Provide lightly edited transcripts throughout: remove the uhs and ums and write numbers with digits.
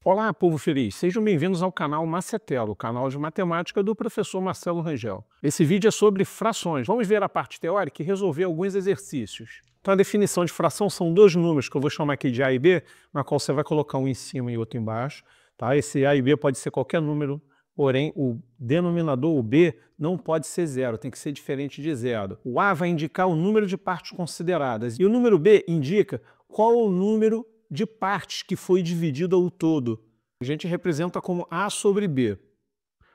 Olá, povo feliz! Sejam bem-vindos ao canal Macetelo, o canal de matemática do professor Marcelo Rangel. Esse vídeo é sobre frações. Vamos ver a parte teórica e resolver alguns exercícios. Então a definição de fração são dois números que eu vou chamar aqui de A e B, na qual você vai colocar um em cima e outro embaixo. Tá? Esse A e B pode ser qualquer número, porém o denominador, o B, não pode ser zero, tem que ser diferente de zero. O A vai indicar o número de partes consideradas e o número B indica qual o número de partes que foi dividido ao todo. A gente representa como A sobre B.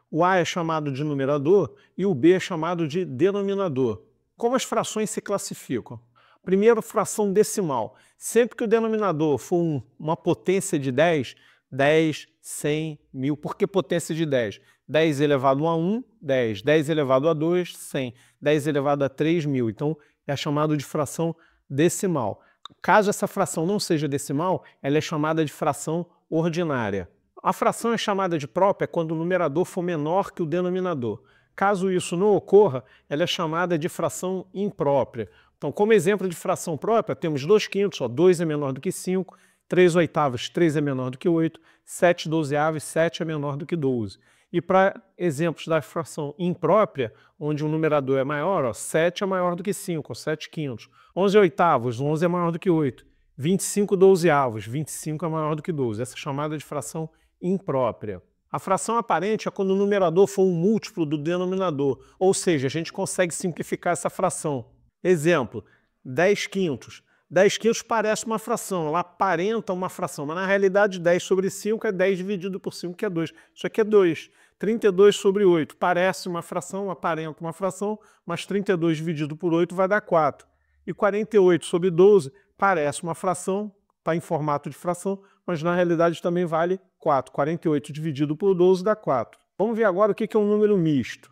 O A é chamado de numerador e o B é chamado de denominador. Como as frações se classificam? Primeiro, fração decimal. Sempre que o denominador for uma potência de 10, 10, 100, 1000. Por que potência de 10? 10 elevado a 1, 10. 10 elevado a 2, 100. 10 elevado a 3, 1000. Então, é chamado de fração decimal. Caso essa fração não seja decimal, ela é chamada de fração ordinária. A fração é chamada de própria quando o numerador for menor que o denominador. Caso isso não ocorra, ela é chamada de fração imprópria. Então, como exemplo de fração própria, temos 2/5, 2 é menor do que 5, 3/8, 3 é menor do que 8, 7/12, 7 é menor do que 12. E para exemplos da fração imprópria, onde o numerador é maior, 7 é maior do que 5, 7/5. 11/8, 11 é maior do que 8. 25/12, 25 é maior do que 12. Essa é chamada de fração imprópria. A fração aparente é quando o numerador for um múltiplo do denominador, ou seja, a gente consegue simplificar essa fração. Exemplo, 10/5. 10/5 parece uma fração, ela aparenta uma fração, mas na realidade 10 sobre 5 é 10 dividido por 5, que é 2. Isso aqui é 2. 32 sobre 8 parece uma fração, aparenta uma fração, mas 32 dividido por 8 vai dar 4. E 48 sobre 12 parece uma fração, está em formato de fração, mas na realidade também vale 4. 48 dividido por 12 dá 4. Vamos ver agora o que é um número misto.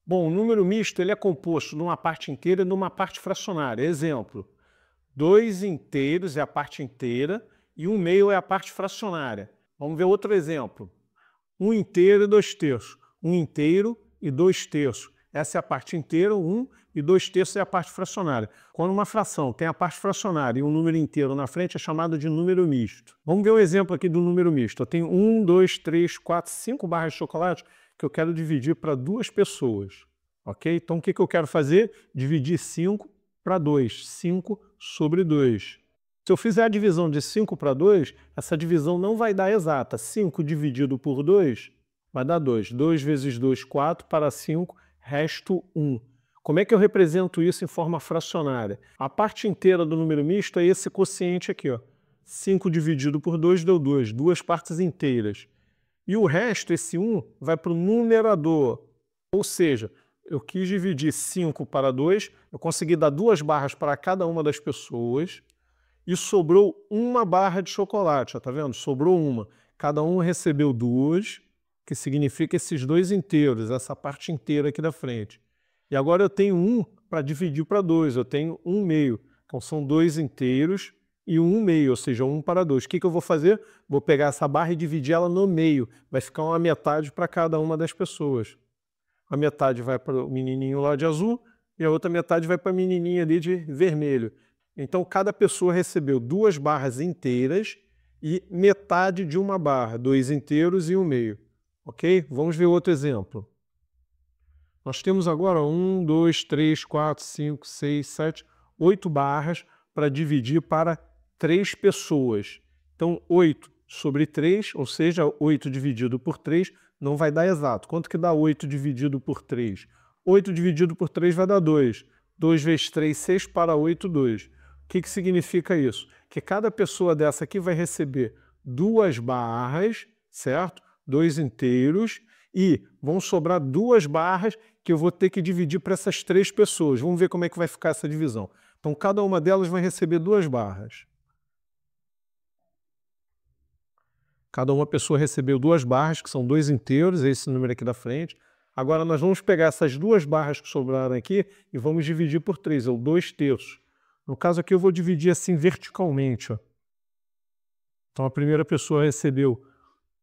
Bom, o número misto ele é composto de uma parte inteira e de uma parte fracionária. Exemplo, 2 inteiros é a parte inteira e 1/2 é a parte fracionária. Vamos ver outro exemplo. 1 inteiro e 2/3. 1 inteiro e 2/3. Essa é a parte inteira, 1 e 2/3 é a parte fracionária. Quando uma fração tem a parte fracionária e um número inteiro na frente, é chamado de número misto. Vamos ver um exemplo aqui do número misto. Eu tenho 1, 2, 3, 4, 5 barras de chocolate que eu quero dividir para 2 pessoas. Ok? Então o que eu quero fazer? Dividir 5 para 2. 5 sobre 2. Se eu fizer a divisão de 5 para 2, essa divisão não vai dar exata. 5 dividido por 2 vai dar 2. 2 vezes 2, 4, para 5, resto 1. Como é que eu represento isso em forma fracionária? A parte inteira do número misto é esse quociente aqui, ó. 5 dividido por 2 deu 2, duas partes inteiras. E o resto, esse 1, vai para o numerador. Ou seja, eu quis dividir 5 para 2, eu consegui dar 2 barras para cada uma das pessoas e sobrou uma barra de chocolate, ó, tá vendo? Sobrou uma. Cada um recebeu 2, que significa esses 2 inteiros, essa parte inteira aqui da frente. E agora eu tenho 1 para dividir para 2, eu tenho 1/2. Então são 2 inteiros e 1/2, ou seja, 1 para 2. O que eu vou fazer? Vou pegar essa barra e dividir ela no meio. Vai ficar uma metade para cada uma das pessoas. A metade vai para o menininho lá de azul e a outra metade vai para a menininha ali de vermelho. Então cada pessoa recebeu 2 barras inteiras e metade de uma barra, 2 inteiros e 1/2. Ok? Vamos ver outro exemplo. Nós temos agora 1, 2, 3, 4, 5, 6, 7, 8 barras para dividir para 3 pessoas. Então 8 sobre 3, ou seja, 8 dividido por 3, não vai dar exato. Quanto que dá 8 dividido por 3? 8 dividido por 3 vai dar 2. 2 vezes 3, 6, para 8, 2. O que significa isso? Que cada pessoa dessa aqui vai receber 2 barras, certo? 2 inteiros, e vão sobrar 2 barras que eu vou ter que dividir para essas 3 pessoas. Vamos ver como é que vai ficar essa divisão. Então, cada uma delas vai receber 2 barras. Cada uma pessoa recebeu 2 barras, que são 2 inteiros, esse número aqui da frente. Agora nós vamos pegar essas 2 barras que sobraram aqui e vamos dividir por 3, é o 2/3. No caso aqui eu vou dividir assim verticalmente, ó. Então a primeira pessoa recebeu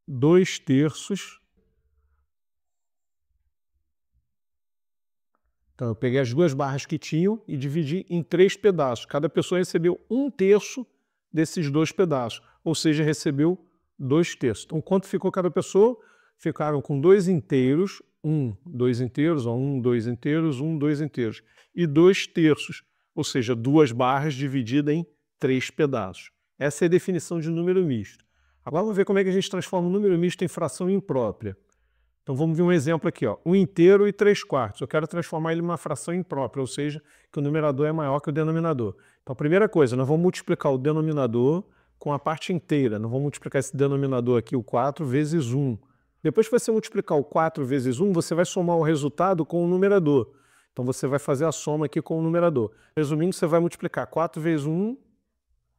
2/3. Então eu peguei as 2 barras que tinham e dividi em 3 pedaços. Cada pessoa recebeu 1/3 desses 2 pedaços, ou seja, recebeu 2/3. Então, quanto ficou cada pessoa? Ficaram com 2 inteiros, 2 inteiros, 2 inteiros, 2 inteiros. E 2/3, ou seja, 2 barras divididas em 3 pedaços. Essa é a definição de número misto. Agora vamos ver como é que a gente transforma um número misto em fração imprópria. Então vamos ver um exemplo aqui, ó. 1 inteiro e 3/4. Eu quero transformar ele em uma fração imprópria, ou seja, que o numerador é maior que o denominador. Então a primeira coisa, nós vamos multiplicar o denominador com a parte inteira. Nós vamos multiplicar esse denominador aqui, o 4, vezes 1. Depois que você multiplicar o 4 vezes 1, você vai somar o resultado com o numerador. Então você vai fazer a soma aqui com o numerador. Resumindo, você vai multiplicar 4 vezes 1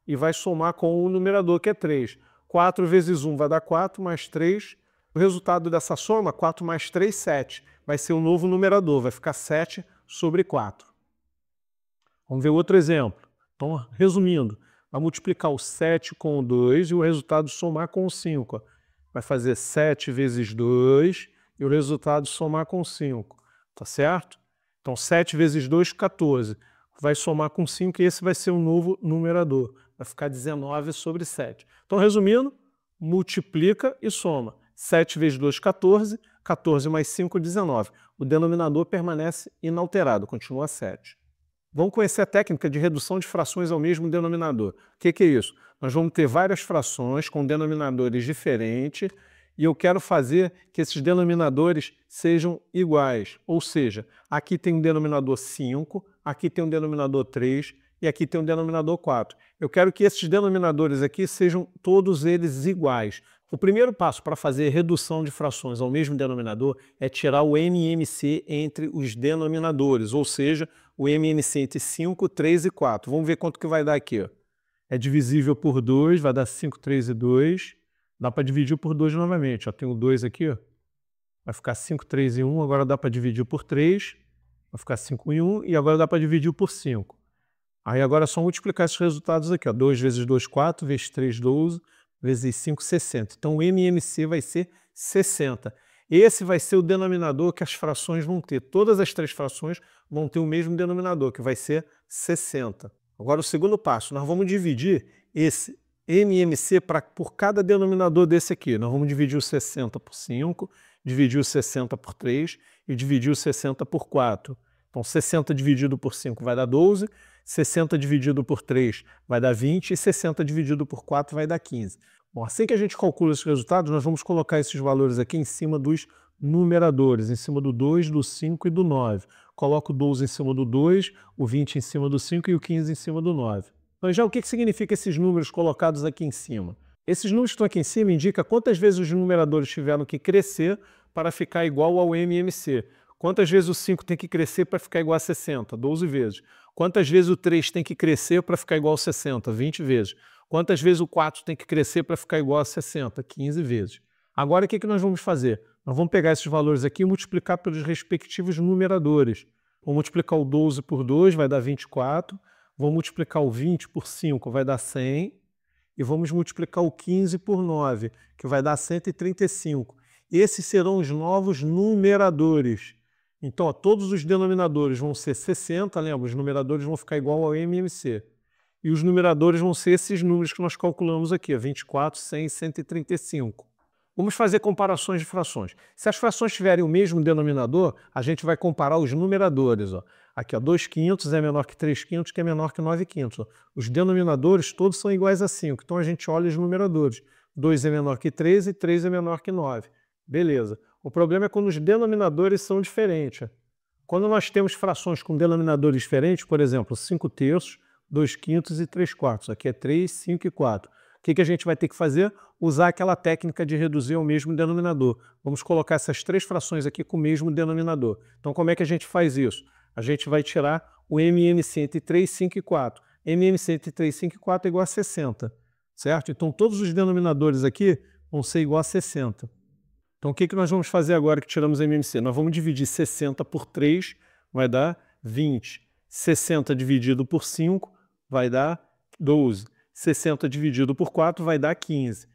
e vai somar com o numerador, que é 3. 4 vezes 1 vai dar 4, mais 3. O resultado dessa soma, 4 mais 3, 7. Vai ser o novo numerador, vai ficar 7 sobre 4. Vamos ver outro exemplo. Então, resumindo, vai multiplicar o 7 com o 2 e o resultado somar com o 5. Vai fazer 7 vezes 2 e o resultado somar com 5. Tá certo? Então, 7 vezes 2, 14. Vai somar com 5 e esse vai ser o novo numerador. Vai ficar 19 sobre 7. Então, resumindo, multiplica e soma. 7 vezes 2, 14. 14 mais 5, 19. O denominador permanece inalterado, continua 7. Vamos conhecer a técnica de redução de frações ao mesmo denominador. O que é isso? Nós vamos ter várias frações com denominadores diferentes e eu quero fazer que esses denominadores sejam iguais. Ou seja, aqui tem um denominador 5, aqui tem um denominador 3 e aqui tem um denominador 4. Eu quero que esses denominadores aqui sejam todos eles iguais. O primeiro passo para fazer redução de frações ao mesmo denominador é tirar o MMC entre os denominadores, ou seja, o MMC entre 5, 3 e 4. Vamos ver quanto que vai dar aqui. Ó. É divisível por 2, vai dar 5, 3 e 2. Dá para dividir por 2 novamente. Ó. Tem o 2 aqui, ó. Vai ficar 5, 3 e 1. Agora dá para dividir por 3. Vai ficar 5 e 1. E agora dá para dividir por 5. Aí agora é só multiplicar esses resultados aqui. Ó. 2 vezes 2, 4. Vezes 3, 12. Vezes 5, 60. Então o MMC vai ser 60. Esse vai ser o denominador que as frações vão ter. Todas as 3 frações vão ter o mesmo denominador, que vai ser 60. Agora o segundo passo, nós vamos dividir esse MMC por cada denominador desse aqui. Nós vamos dividir o 60 por 5, dividir o 60 por 3 e dividir o 60 por 4. Então 60 dividido por 5 vai dar 12, 60 dividido por 3 vai dar 20 e 60 dividido por 4 vai dar 15. Bom, assim que a gente calcula esses resultados, nós vamos colocar esses valores aqui em cima dos numeradores, em cima do 2, do 5 e do 9. Coloco o 12 em cima do 2, o 20 em cima do 5 e o 15 em cima do 9. Então, já o que significa esses números colocados aqui em cima? Esses números que estão aqui em cima indicam quantas vezes os numeradores tiveram que crescer para ficar igual ao MMC. Quantas vezes o 5 tem que crescer para ficar igual a 60? 12 vezes. Quantas vezes o 3 tem que crescer para ficar igual a 60? 20 vezes. Quantas vezes o 4 tem que crescer para ficar igual a 60? 15 vezes. Agora, o que nós vamos fazer? Nós vamos pegar esses valores aqui e multiplicar pelos respectivos numeradores. Vou multiplicar o 12 por 2, vai dar 24. Vou multiplicar o 20 por 5, vai dar 100. E vamos multiplicar o 15 por 9, que vai dar 135. Esses serão os novos numeradores. Então, ó, todos os denominadores vão ser 60, lembra? Os numeradores vão ficar igual ao MMC. E os numeradores vão ser esses números que nós calculamos aqui, 24, 100 e 135. Vamos fazer comparações de frações. Se as frações tiverem o mesmo denominador, a gente vai comparar os numeradores. Ó. Aqui, ó, 2/5 é menor que 3/5, que é menor que 9/5. Os denominadores todos são iguais a 5, então a gente olha os numeradores. 2 é menor que 3 e 3 é menor que 9. Beleza. O problema é quando os denominadores são diferentes. Quando nós temos frações com denominadores diferentes, por exemplo, 5/3, 2/5 e 3/4. Aqui é 3, 5 e 4. O que a gente vai ter que fazer? Usar aquela técnica de reduzir ao mesmo denominador. Vamos colocar essas 3 frações aqui com o mesmo denominador. Então, como é que a gente faz isso? A gente vai tirar o MMC entre 3, 5 e 4. MMC entre 3, 5 e 4 é igual a 60, certo? Então, todos os denominadores aqui vão ser igual a 60. Então, o que nós vamos fazer agora que tiramos MMC? Nós vamos dividir 60 por 3, vai dar 20. 60 dividido por 5 vai dar 12. 60 dividido por 4 vai dar 15.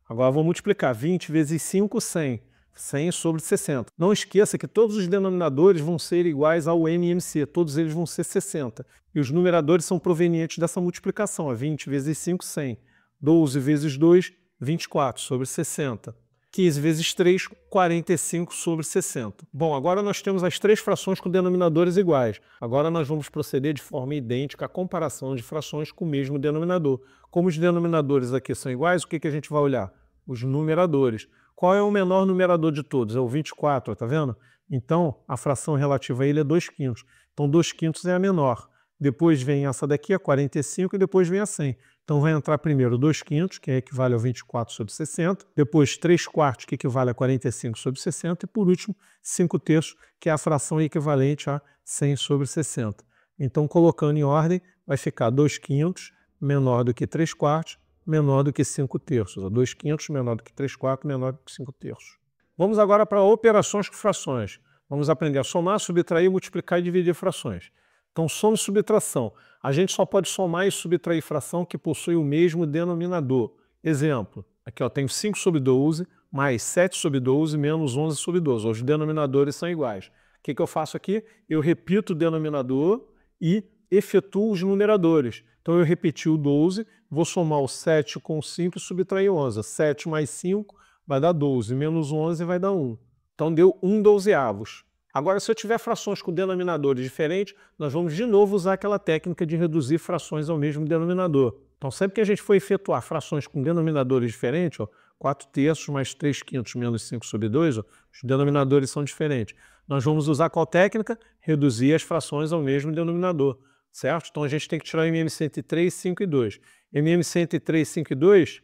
Agora vamos multiplicar 20 vezes 5, 100. 100 sobre 60. Não esqueça que todos os denominadores vão ser iguais ao MMC, todos eles vão ser 60. E os numeradores são provenientes dessa multiplicação, 20 vezes 5, 100. 12 vezes 2, 24 sobre 60. 15 vezes 3, 45 sobre 60. Bom, agora nós temos as três frações com denominadores iguais. Agora nós vamos proceder de forma idêntica à comparação de frações com o mesmo denominador. Como os denominadores aqui são iguais, o que a gente vai olhar? Os numeradores. Qual é o menor numerador de todos? É o 24, tá vendo? Então, a fração relativa a ele é 2/5. Então, 2/5 é a menor. Depois vem essa daqui, a 45, e depois vem a 100. Então vai entrar primeiro 2/5, que equivale a 24 sobre 60. Depois 3/4, que equivale a 45 sobre 60. E por último, 5/3, que é a fração equivalente a 100 sobre 60. Então, colocando em ordem, vai ficar 2/5 menor do que 3/4, menor do que 5/3. 2/5 menor do que 3/4, menor do que 5/3. Vamos agora para operações com frações. Vamos aprender a somar, subtrair, multiplicar e dividir frações. Então, soma e subtração. A gente só pode somar e subtrair fração que possui o mesmo denominador. Exemplo, aqui ó, tenho 5 sobre 12 mais 7 sobre 12 menos 11 sobre 12. Os denominadores são iguais. O que eu faço aqui? Eu repito o denominador e efetuo os numeradores. Então, eu repeti o 12, vou somar o 7 com o 5 e subtrair 11. 7 mais 5 vai dar 12, menos 11 vai dar 1. Então, deu 1/12. Agora, se eu tiver frações com denominadores diferentes, nós vamos de novo usar aquela técnica de reduzir frações ao mesmo denominador. Então, sempre que a gente for efetuar frações com denominadores diferentes, ó, 4/3 mais 3/5 menos 5 sobre 2, ó, os denominadores são diferentes. Nós vamos usar qual técnica? Reduzir as frações ao mesmo denominador, certo? Então, a gente tem que tirar o MM103, 5 e 2. MM103, 5 e 2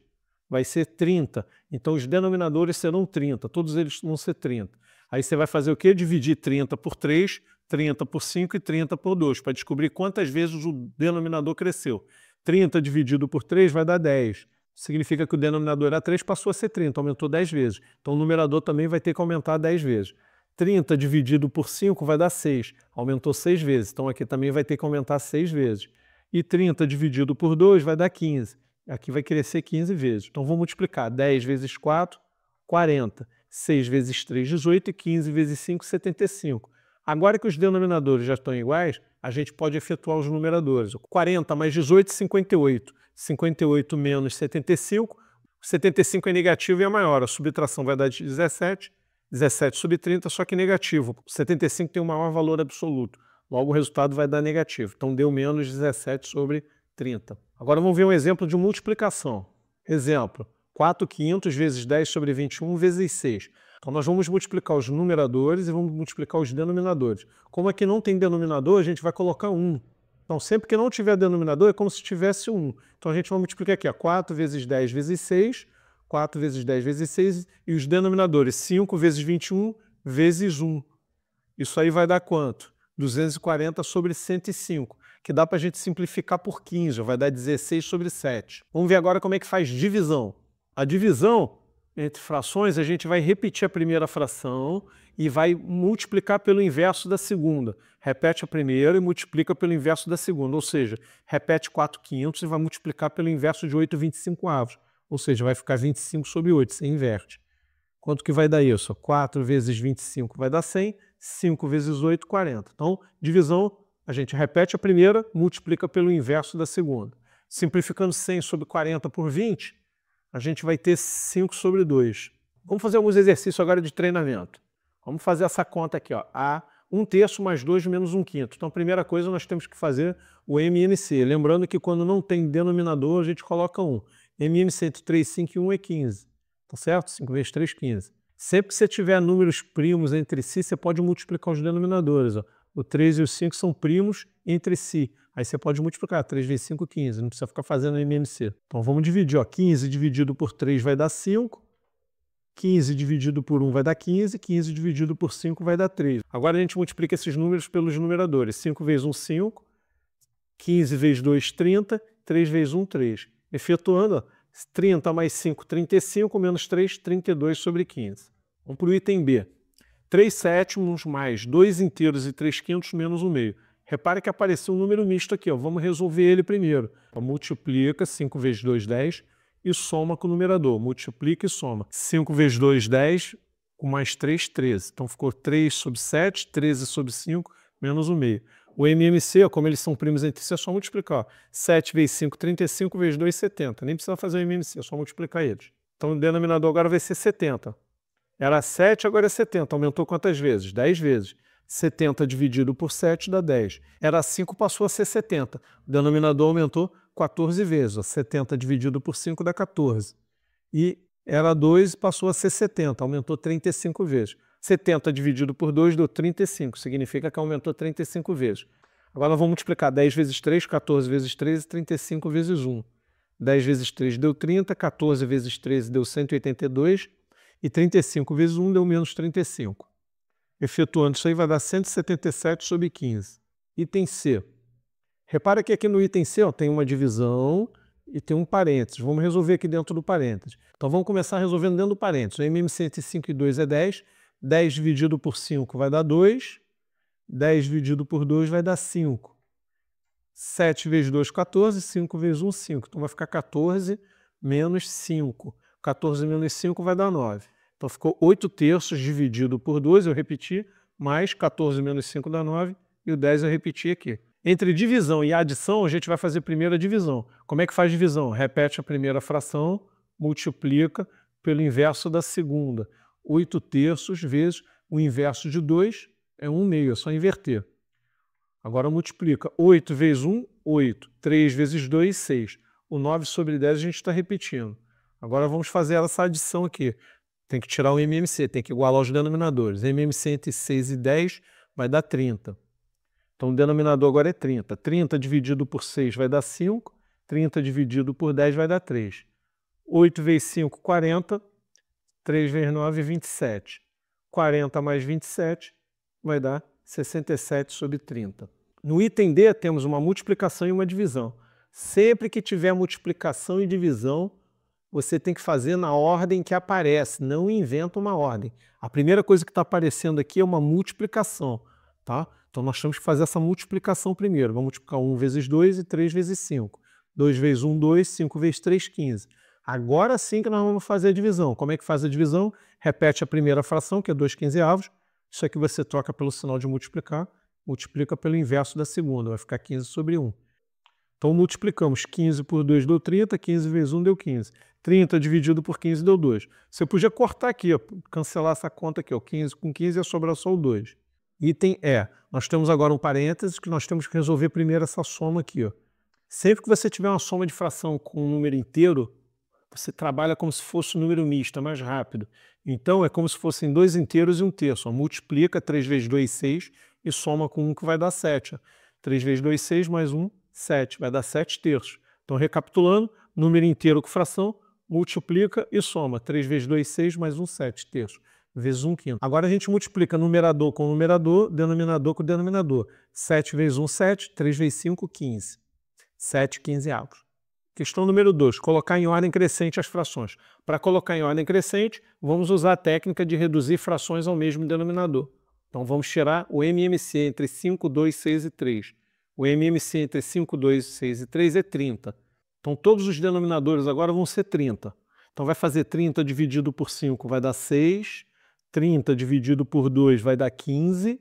vai ser 30. Então, os denominadores serão 30. Todos eles vão ser 30. Aí você vai fazer o quê? Dividir 30 por 3, 30 por 5 e 30 por 2, para descobrir quantas vezes o denominador cresceu. 30 dividido por 3 vai dar 10. Significa que o denominador era 3, passou a ser 30, aumentou 10 vezes. Então o numerador também vai ter que aumentar 10 vezes. 30 dividido por 5 vai dar 6, aumentou 6 vezes. Então aqui também vai ter que aumentar 6 vezes. E 30 dividido por 2 vai dar 15. Aqui vai crescer 15 vezes. Então vou multiplicar 10 vezes 4, 40. 6 vezes 3, 18 e 15 vezes 5, 75. Agora que os denominadores já estão iguais, a gente pode efetuar os numeradores. 40 mais 18, 58. 58 menos 75. 75 é negativo e é maior. A subtração vai dar 17. 17 sobre 30, só que negativo. 75 tem o maior valor absoluto. Logo, o resultado vai dar negativo. Então, deu menos 17 sobre 30. Agora, vamos ver um exemplo de multiplicação. Exemplo. 4/5 vezes 10 sobre 21 vezes 6. Então, nós vamos multiplicar os numeradores e vamos multiplicar os denominadores. Como aqui não tem denominador, a gente vai colocar 1. Então, sempre que não tiver denominador, é como se tivesse 1. Então, a gente vai multiplicar aqui, ó, 4 vezes 10 vezes 6, 4 vezes 10 vezes 6, e os denominadores, 5 vezes 21 vezes 1. Isso aí vai dar quanto? 240 sobre 105, que dá para a gente simplificar por 15, vai dar 16 sobre 7. Vamos ver agora como é que faz divisão. A divisão entre frações, a gente vai repetir a primeira fração e vai multiplicar pelo inverso da segunda. Repete a primeira e multiplica pelo inverso da segunda, ou seja, repete 4/5 e vai multiplicar pelo inverso de 8/25, ou seja, vai ficar 25 sobre 8, você inverte. Quanto que vai dar isso? 4 vezes 25 vai dar 100, 5 vezes 8, 40. Então, divisão, a gente repete a primeira, multiplica pelo inverso da segunda. Simplificando 100 sobre 40 por 20, a gente vai ter 5 sobre 2. Vamos fazer alguns exercícios agora de treinamento. Vamos fazer essa conta aqui, ó. A 1/3 mais 2 menos 1/5. Então, a primeira coisa, nós temos que fazer o MNC. Lembrando que quando não tem denominador, a gente coloca 1. MM103, 5 e 1 é 15. Tá certo? 5 vezes 3, 15. Sempre que você tiver números primos entre si, você pode multiplicar os denominadores. Ó. O 3 e o 5 são primos entre si. Aí você pode multiplicar 3 vezes 5, 15. Não precisa ficar fazendo MMC. Então vamos dividir. Ó. 15 dividido por 3 vai dar 5. 15 dividido por 1 vai dar 15. 15 dividido por 5 vai dar 3. Agora a gente multiplica esses números pelos numeradores. 5 vezes 1, 5. 15 vezes 2, 30. 3 vezes 1, 3. Efetuando, ó, 30 mais 5, 35, menos 3, 32 sobre 15. Vamos para o item B. 3/7 mais 2 inteiros e 3/5 menos 1/2. Repare que apareceu um número misto aqui. Ó. Vamos resolver ele primeiro. Então, multiplica 5 vezes 2, 10 e soma com o numerador. Multiplica e soma. 5 vezes 2, 10, com mais 3, 13. Então ficou 3 sobre 7, 13 sobre 5, menos 1/2. O MMC, ó, como eles são primos entre si, é só multiplicar. Ó. 7 vezes 5, 35, vezes 2, 70. Nem precisa fazer o MMC, é só multiplicar eles. Então o denominador agora vai ser 70. Era 7, agora é 70. Aumentou quantas vezes? 10 vezes. 70 dividido por 7 dá 10. Era 5, passou a ser 70. O denominador aumentou 14 vezes. 70 dividido por 5 dá 14. E era 2, passou a ser 70. Aumentou 35 vezes. 70 dividido por 2 deu 35. Significa que aumentou 35 vezes. Agora nós vamos multiplicar 10 vezes 3, 14 vezes 13, 35 vezes 1. 10 vezes 3 deu 30, 14 vezes 13 deu 182 e 35 vezes 1 deu menos 35. Efetuando isso aí vai dar 177 sobre 15. Item C. Repara que aqui no item C tem uma divisão e tem um parênteses. Vamos resolver aqui dentro do parênteses. Então vamos começar resolvendo dentro do parênteses. O MM100 entre 5 e 2 é 10. 10 dividido por 5 vai dar 2. 10 dividido por 2 vai dar 5. 7 vezes 2, 14. 5 vezes 1, 5. Então vai ficar 14 menos 5. 14 menos 5 vai dar 9. Então ficou 8 terços dividido por 2, eu repeti, mais 14 menos 5 dá 9, e o 10 eu repeti aqui. Entre divisão e adição, a gente vai fazer primeiro a divisão. Como é que faz divisão? Repete a primeira fração, multiplica pelo inverso da segunda. 8 terços vezes o inverso de 2 é 1 meio, é só inverter. Agora multiplica 8 vezes 1, 8. 3 vezes 2, 6. O 9 sobre 10 a gente está repetindo. Agora vamos fazer essa adição aqui. Tem que tirar o MMC, tem que igualar os denominadores. MMC entre 6 e 10 vai dar 30. Então o denominador agora é 30. 30 dividido por 6 vai dar 5. 30 dividido por 10 vai dar 3. 8 vezes 5, 40. 3 vezes 9, 27. 40 mais 27 vai dar 67 sobre 30. No item D temos uma multiplicação e uma divisão. Sempre que tiver multiplicação e divisão, você tem que fazer na ordem que aparece, não inventa uma ordem. A primeira coisa que está aparecendo aqui é uma multiplicação, tá? Então nós temos que fazer essa multiplicação primeiro. Vamos multiplicar 1 vezes 2 e 3 vezes 5. 2 vezes 1, 2, 5 vezes 3, 15. Agora sim que nós vamos fazer a divisão. Como é que faz a divisão? Repete a primeira fração, que é 2 quinzeavos. Isso aqui você troca pelo sinal de multiplicar, multiplica pelo inverso da segunda, vai ficar 15 sobre 1. Então multiplicamos 15 por 2 deu 30, 15 vezes 1 deu 15. 30 dividido por 15 deu 2. Você podia cortar aqui, ó, cancelar essa conta aqui, ó, 15 com 15 ia sobrar só o 2. Item E. Nós temos agora um parênteses que nós temos que resolver primeiro essa soma aqui. Ó. Sempre que você tiver uma soma de fração com um número inteiro, você trabalha como se fosse um número misto, é mais rápido. Então é como se fossem 2 inteiros e 1 terço. Ó. Multiplica 3 vezes 2, 6 e soma com 1 que vai dar 7. Ó. 3 vezes 2, 6 mais 1, 7. Vai dar 7 terços. Então recapitulando, número inteiro com fração, multiplica e soma. 3 vezes 2, 6 mais 1, 7 terços. Vezes 1 quinto. Agora a gente multiplica numerador com numerador, denominador com denominador. 7 vezes 1, 7. 3 vezes 5, 15. 7 quinzeavos. Questão número 2. Colocar em ordem crescente as frações. Para colocar em ordem crescente, vamos usar a técnica de reduzir frações ao mesmo denominador. Então vamos tirar o MMC entre 5, 2, 6 e 3. O MMC entre 5, 2, 6 e 3 é 30. Então todos os denominadores agora vão ser 30. Então vai fazer 30 dividido por 5 vai dar 6. 30 dividido por 2 vai dar 15.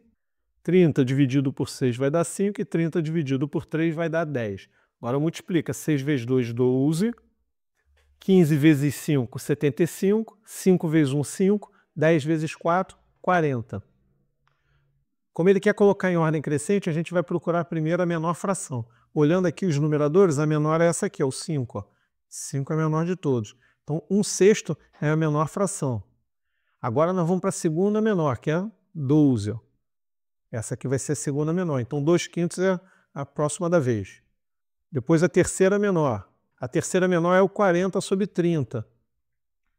30 dividido por 6 vai dar 5 e 30 dividido por 3 vai dar 10. Agora multiplica 6 vezes 2, 12. 15 vezes 5, 75. 5 vezes 1, 5. 10 vezes 4, 40. Como ele quer colocar em ordem crescente, a gente vai procurar primeiro a menor fração. Olhando aqui os numeradores, a menor é essa aqui, é o 5. Ó. 5 é a menor de todos. Então, 1/6 é a menor fração. Agora nós vamos para a segunda menor, que é 12. Ó. Essa aqui vai ser a segunda menor. Então, 2 quintos é a próxima da vez. Depois a terceira menor. A terceira menor é o 40 sobre 30.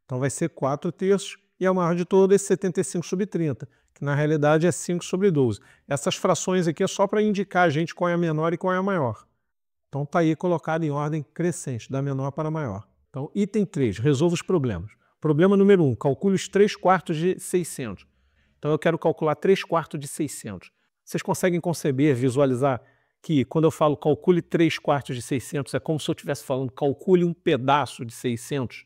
Então vai ser 4 terços. E a maior de todas é 75 sobre 30, que na realidade é 5 sobre 12. Essas frações aqui é só para indicar a gente qual é a menor e qual é a maior. Então está aí colocado em ordem crescente, da menor para a maior. Então, item 3, resolva os problemas. Problema número 1, calcule os 3/4 de 600. Então eu quero calcular 3/4 de 600. Vocês conseguem conceber, visualizar que quando eu falo calcule 3/4 de 600, é como se eu estivesse falando calcule um pedaço de 600,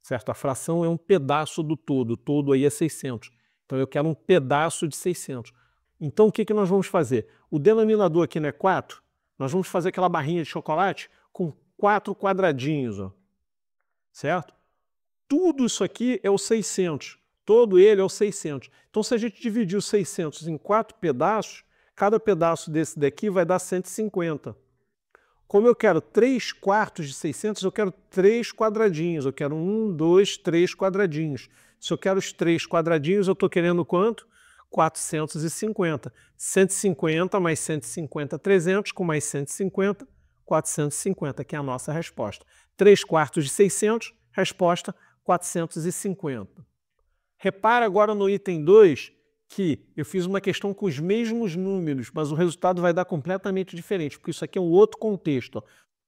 certo? A fração é um pedaço do todo, o todo aí é 600. Então eu quero um pedaço de 600. Então o que nós vamos fazer? O denominador aqui não é 4, nós vamos fazer aquela barrinha de chocolate com 4 quadradinhos, ó, certo? tudo isso aqui é o 600. Todo ele é o 600. Então, se a gente dividir o 600 em 4 pedaços, cada pedaço desse daqui vai dar 150. Como eu quero 3/4 de 600, eu quero 3 quadradinhos. Eu quero 1, 2, 3 quadradinhos. Se eu quero os 3 quadradinhos, eu estou querendo quanto? 450. 150 mais 150, 300, com mais 150, 450, que é a nossa resposta. 3/4 de 600, resposta 450. Repara agora no item 2 que eu fiz uma questão com os mesmos números, mas o resultado vai dar completamente diferente, porque isso aqui é um outro contexto. Ó.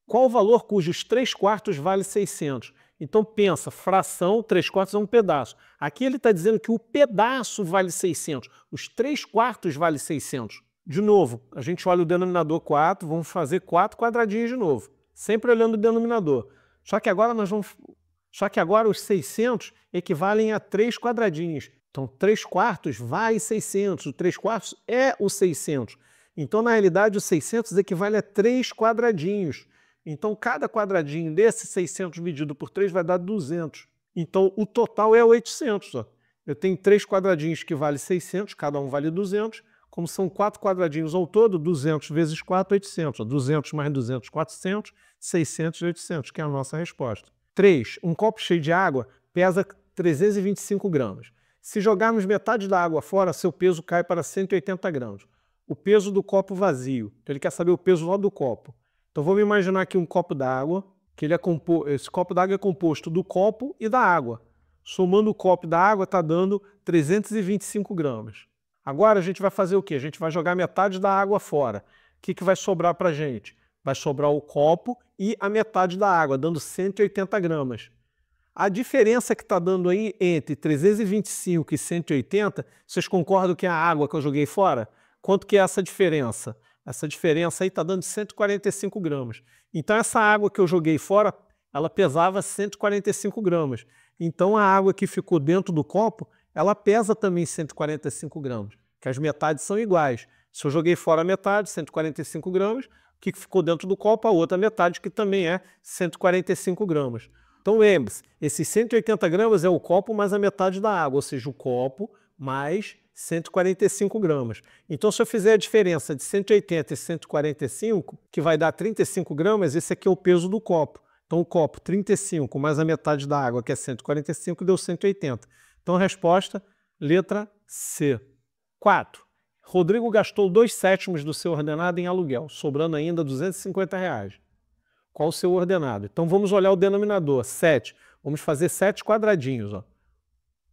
Qual o valor cujos 3/4 vale 600? Então pensa, fração, 3/4 é um pedaço. Aqui ele está dizendo que o pedaço vale 600, os 3/4 vale 600. De novo, a gente olha o denominador 4, vamos fazer 4 quadradinhos de novo, sempre olhando o denominador. Só que agora os 600 equivalem a 3 quadradinhos. Então, 3/4 vai 600, o 3/4 é o 600. Então, na realidade, o 600 equivale a 3 quadradinhos. Então, cada quadradinho desse 600 dividido por 3 vai dar 200. Então, o total é 800. Ó. Eu tenho 3 quadradinhos que valem 600, cada um vale 200. Como são 4 quadradinhos ao todo, 200 vezes 4, 800. Ó. 200 mais 200, 400, 600 e 800, que é a nossa resposta. 3. Um copo cheio de água pesa 325 gramas. Se jogarmos metade da água fora, seu peso cai para 180 gramas. O peso do copo vazio. Então ele quer saber o peso lá do copo. Então vamos imaginar aqui um copo d'água, que esse copo d'água é composto do copo e da água. Somando o copo da água está dando 325 gramas. Agora a gente vai fazer o quê? A gente vai jogar metade da água fora. O que vai sobrar para a gente? Vai sobrar o copo e a metade da água, dando 180 gramas. A diferença que está dando aí entre 325 e 180, vocês concordam que é a água que eu joguei fora? Quanto que é essa diferença? Essa diferença aí está dando 145 gramas. Então essa água que eu joguei fora, ela pesava 145 gramas. Então a água que ficou dentro do copo, ela pesa também 145 gramas, que as metades são iguais. Se eu joguei fora a metade, 145 gramas, o que ficou dentro do copo? A outra metade, que também é 145 gramas. Então lembre-se, esses 180 gramas é o copo mais a metade da água, ou seja, o copo mais 145 gramas. Então se eu fizer a diferença de 180 e 145, que vai dar 35 gramas, esse aqui é o peso do copo. Então o copo 35 mais a metade da água, que é 145, deu 180. Então a resposta, letra C. 4. Rodrigo gastou 2/7 do seu ordenado em aluguel, sobrando ainda R$ 250 reais. Qual o seu ordenado? Então vamos olhar o denominador, 7. Vamos fazer 7 quadradinhos. Ó.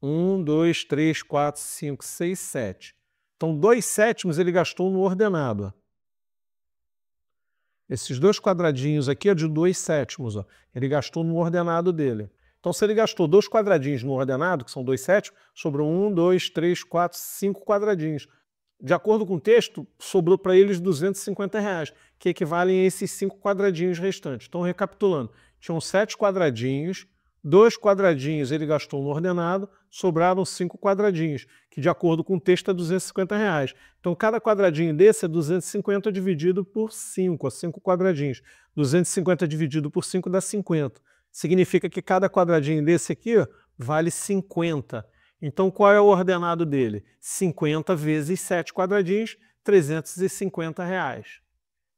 1, 2, 3, 4, 5, 6, 7. Então 2/7 ele gastou no ordenado. Ó. Esses 2 quadradinhos aqui é de 2/7. Ó. Ele gastou no ordenado dele. Então se ele gastou 2 quadradinhos no ordenado, que são 2/7, sobrou 1, 2, 3, 4, 5 quadradinhos. De acordo com o texto, sobrou para eles R$ 250 reais, que equivalem a esses 5 quadradinhos restantes. Então, recapitulando, tinham 7 quadradinhos, 2 quadradinhos ele gastou no ordenado, sobraram 5 quadradinhos, que de acordo com o texto é R$ 250 reais. Então, cada quadradinho desse é 250 dividido por 5, 5 quadradinhos. 250 dividido por 5 dá 50. Significa que cada quadradinho desse aqui vale 50. Então, qual é o ordenado dele? 50 vezes 7 quadradinhos, R$ 350 reais.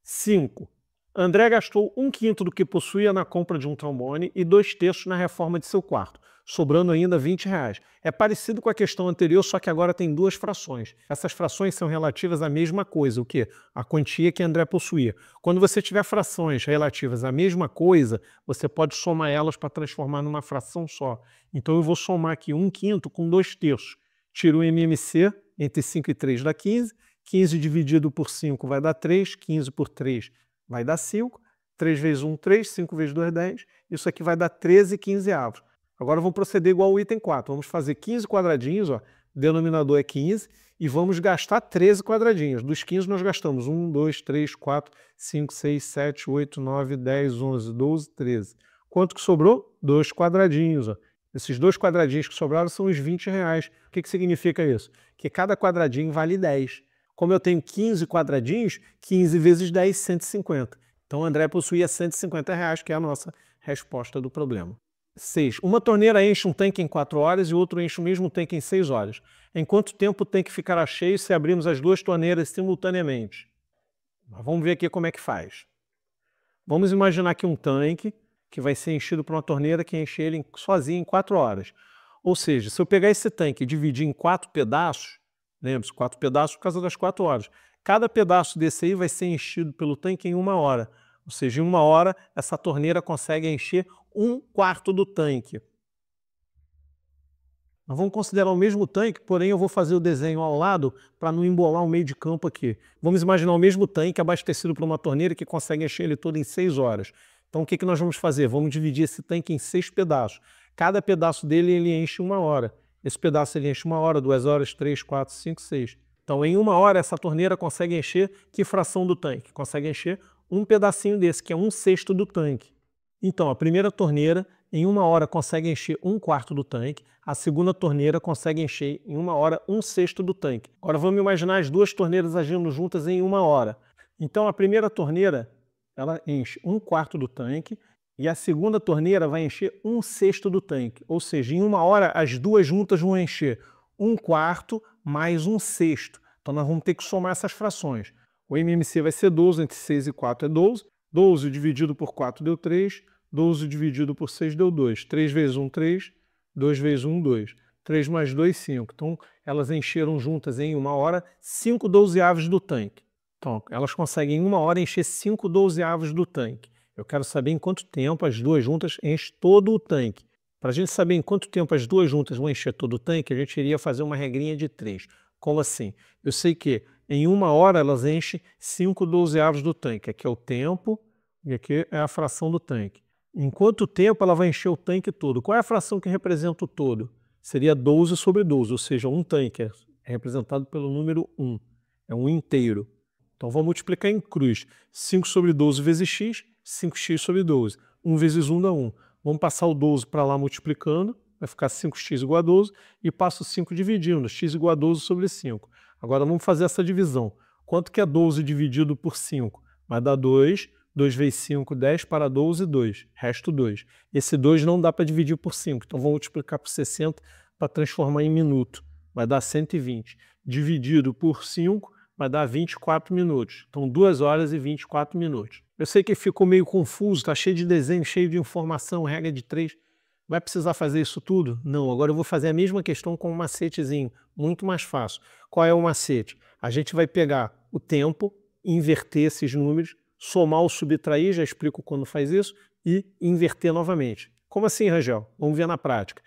5. André gastou 1/5 do que possuía na compra de um trombone e 2/3 na reforma de seu quarto, sobrando ainda R$ 20 reais. É parecido com a questão anterior, só que agora tem 2 frações. Essas frações são relativas à mesma coisa, o quê? A quantia que André possuía. Quando você tiver frações relativas à mesma coisa, você pode somar elas para transformar numa fração só. Então eu vou somar aqui 1/5 com 2/3. Tiro o MMC, entre 5 e 3 dá 15. 15 dividido por 5 vai dar 3. 15 por 3 vai dar 5. 3 vezes 1, 3. 5 vezes 2, 10. Isso aqui vai dar 13/15. Agora vamos proceder igual ao item 4. Vamos fazer 15 quadradinhos, ó, denominador é 15, e vamos gastar 13 quadradinhos. Dos 15 nós gastamos 1, 2, 3, 4, 5, 6, 7, 8, 9, 10, 11, 12, 13. Quanto que sobrou? 2 quadradinhos. Ó. Esses 2 quadradinhos que sobraram são os 20 reais. O que significa isso? Que cada quadradinho vale 10. Como eu tenho 15 quadradinhos, 15 vezes 10, 150. Então o André possuía R$ 150 reais, que é a nossa resposta do problema. 6. Uma torneira enche um tanque em 4 horas e o outro enche o mesmo tanque em 6 horas. Em quanto tempo o tanque ficará cheio se abrirmos as duas torneiras simultaneamente? Vamos ver aqui como é que faz. Vamos imaginar aqui um tanque que vai ser enchido por uma torneira que enche ele sozinho em 4 horas. Ou seja, se eu pegar esse tanque e dividir em 4 pedaços, lembre-se, 4 pedaços por causa das 4 horas, cada pedaço desse aí vai ser enchido pelo tanque em 1 hora. Ou seja, em 1 hora essa torneira consegue encher 1/4 do tanque. Nós vamos considerar o mesmo tanque, porém eu vou fazer o desenho ao lado para não embolar o meio de campo aqui. Vamos imaginar o mesmo tanque abastecido por uma torneira que consegue encher ele todo em 6 horas. Então o que nós vamos fazer? Vamos dividir esse tanque em 6 pedaços. Cada pedaço dele ele enche 1 hora. Esse pedaço ele enche 1 hora, 2 horas, 3, 4, 5, 6. Então em 1 hora essa torneira consegue encher que fração do tanque? Consegue encher um pedacinho desse, que é 1/6 do tanque. Então a primeira torneira em 1 hora consegue encher 1/4 do tanque, a segunda torneira consegue encher em 1 hora 1/6 do tanque. Agora vamos imaginar as duas torneiras agindo juntas em 1 hora. Então a primeira torneira ela enche 1/4 do tanque e a segunda torneira vai encher 1/6 do tanque. Ou seja, em 1 hora as duas juntas vão encher 1/4 mais 1/6. Então nós vamos ter que somar essas frações. O MMC vai ser 12, entre 6 e 4 é 12. 12 dividido por 4 deu 3. 12 dividido por 6 deu 2. 3 vezes 1, 3. 2 vezes 1, 2. 3 mais 2, 5. Então, elas encheram juntas em 1 hora 5 dozeavos do tanque. Então, elas conseguem em 1 hora encher 5 dozeavos do tanque. Eu quero saber em quanto tempo as duas juntas enchem todo o tanque. Para a gente saber em quanto tempo as duas juntas vão encher todo o tanque, a gente iria fazer uma regrinha de 3. Como assim? Eu sei que em 1 hora elas enchem 5 dozeavos do tanque. Aqui é o tempo e aqui é a fração do tanque. Em quanto tempo ela vai encher o tanque todo? Qual é a fração que representa o todo? Seria 12 sobre 12, ou seja, um tanque é representado pelo número 1. É um inteiro. Então vamos multiplicar em cruz. 5 sobre 12 vezes x, 5x sobre 12. 1 vezes 1 dá 1. Vamos passar o 12 para lá multiplicando, vai ficar 5x igual a 12, e passo o 5 dividindo, x igual a 12 sobre 5. Agora vamos fazer essa divisão. Quanto que é 12 dividido por 5? Vai dar 2. 2 vezes 5, 10, para 12, 2. Resto 2. Esse 2 não dá para dividir por 5, então vou multiplicar por 60 para transformar em minuto. Vai dar 120. Dividido por 5 vai dar 24 minutos. Então 2 horas e 24 minutos. Eu sei que ficou meio confuso, está cheio de desenho, cheio de informação, regra de 3. Vai precisar fazer isso tudo? Não, agora eu vou fazer a mesma questão com um macetezinho, muito mais fácil. Qual é o macete? A gente vai pegar o tempo, inverter esses números, somar ou subtrair, já explico quando faz isso, e inverter novamente. Como assim, Rangel? Vamos ver na prática.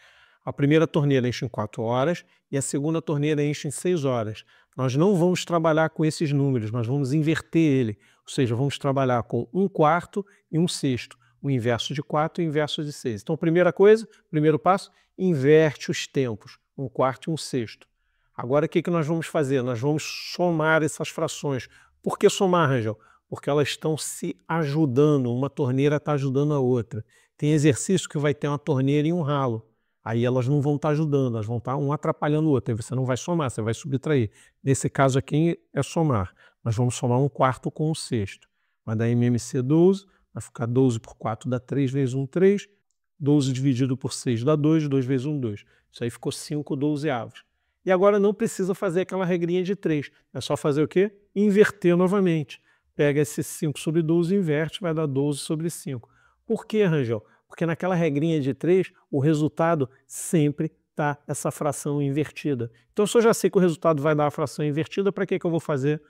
A primeira torneira enche em 4 horas e a segunda torneira enche em 6 horas. Nós não vamos trabalhar com esses números, nós vamos inverter ele. Ou seja, vamos trabalhar com 1/4 e 1/6. O inverso de 4 e o inverso de 6. Então, primeira coisa, primeiro passo, inverte os tempos. 1/4 e 1/6. Agora, o que nós vamos fazer? Nós vamos somar essas frações. Por que somar, Rangel? Porque elas estão se ajudando, uma torneira está ajudando a outra. Tem exercício que vai ter uma torneira e um ralo. Aí elas não vão estar ajudando, elas vão estar um atrapalhando o outro. Aí você não vai somar, você vai subtrair. Nesse caso aqui é somar. Nós vamos somar 1/4 com 1/6. Vai dar MMC 12, vai ficar 12 por 4 dá 3 vezes 1, 3. 12 dividido por 6 dá 2, 2 vezes 1, 2. Isso aí ficou 5 dozeavos. E agora não precisa fazer aquela regrinha de 3. É só fazer o quê? Inverter novamente. Pega esse 5 sobre 12 e inverte, vai dar 12 sobre 5. Por que, Rangel? Porque naquela regrinha de 3, o resultado sempre está essa fração invertida. Então, se eu já sei que o resultado vai dar a fração invertida, para que eu vou fazer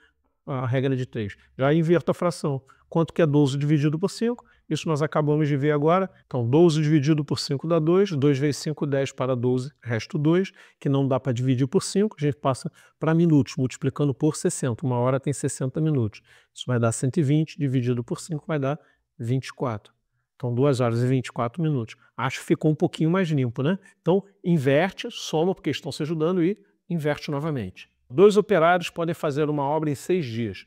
a regra de 3? Já inverto a fração. Quanto que é 12 dividido por 5? Isso nós acabamos de ver agora. Então, 12 dividido por 5 dá 2. 2 vezes 5, 10 para 12, resto 2, que não dá para dividir por 5. A gente passa para minutos, multiplicando por 60. 1 hora tem 60 minutos. Isso vai dar 120, dividido por 5 vai dar 24. Então, 2 horas e 24 minutos. Acho que ficou um pouquinho mais limpo, né? Então, inverte, soma, porque estão se ajudando, e inverte novamente. 2 operários podem fazer uma obra em 6 dias.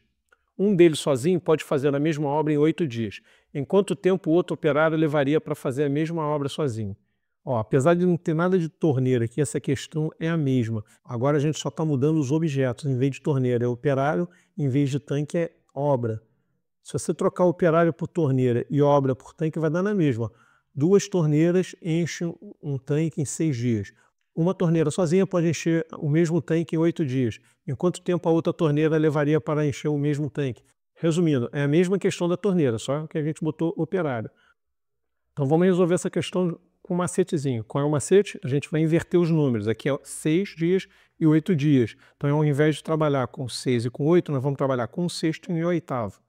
Um deles sozinho pode fazer a mesma obra em 8 dias. Em quanto tempo o outro operário levaria para fazer a mesma obra sozinho? Ó, apesar de não ter nada de torneira aqui, essa questão é a mesma. Agora a gente só está mudando os objetos. Em vez de torneira é operário, em vez de tanque é obra. Se você trocar operário por torneira e obra por tanque, vai dar na mesma. 2 torneiras enchem um tanque em 6 dias. Uma torneira sozinha pode encher o mesmo tanque em 8 dias. Em quanto tempo a outra torneira levaria para encher o mesmo tanque? Resumindo, é a mesma questão da torneira, só que a gente botou operário. Então vamos resolver essa questão com um macetezinho. Qual é o macete? A gente vai inverter os números. Aqui é 6 dias e 8 dias. Então ao invés de trabalhar com 6 e com 8, nós vamos trabalhar com 1/6 e 1/8.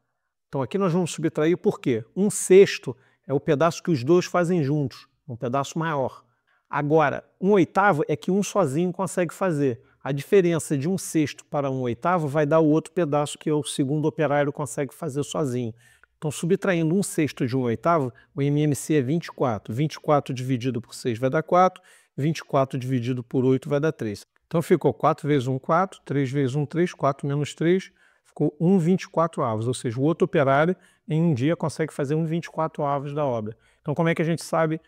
Então aqui nós vamos subtrair por quê? 1/6 é o pedaço que os dois fazem juntos, um pedaço maior. Agora, 1/8 é que um sozinho consegue fazer. A diferença de 1/6 para 1/8 vai dar o outro pedaço que o segundo operário consegue fazer sozinho. Então, subtraindo 1/6 de 1/8, o MMC é 24. 24 dividido por 6 vai dar 4, 24 dividido por 8 vai dar 3. Então, ficou 4 vezes 1, 4, 3 vezes 1, 3, 4 menos 3, ficou 1/24, ou seja, o outro operário em um dia consegue fazer 1/24 da obra. Então, como é que a gente sabe